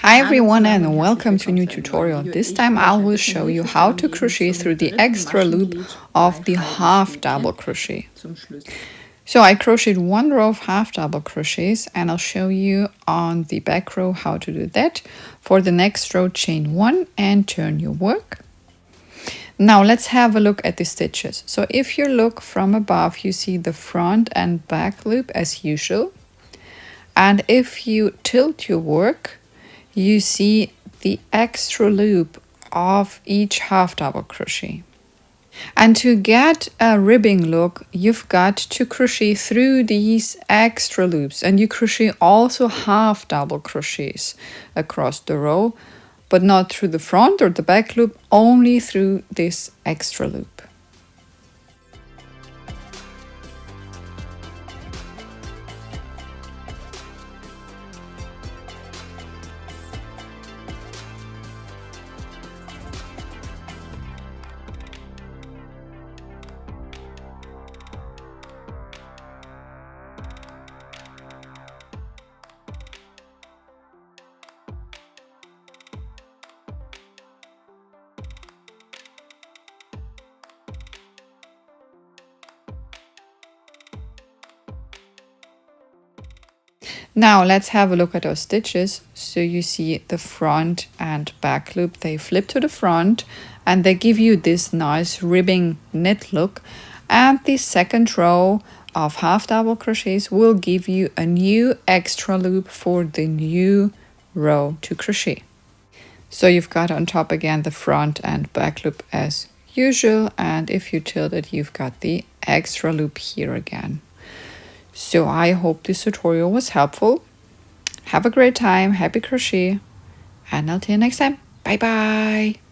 Hi everyone and welcome to a new tutorial. This time I will show you how to crochet through the extra loop of the half double crochet. So I crocheted one row of half double crochets and I'll show you on the back row how to do that. For the next row, chain 1 and turn your work. Now let's have a look at the stitches. So if you look from above, you see the front and back loop as usual. And if you tilt your work, you see the extra loop of each half double crochet. And to get a ribbing look, you've got to crochet through these extra loops, and you crochet also half double crochets across the row, but not through the front or the back loop, only through this extra loop. Now let's have a look at our stitches. So you see the front and back loop, they flip to the front and they give you this nice ribbing knit look. And the second row of half double crochets will give you a new extra loop for the new row to crochet. So you've got on top again the front and back loop as usual, and if you tilt it, you've got the extra loop here again. So I hope this tutorial was helpful. Have a great time, happy crochet, and I'll see you next time. Bye bye.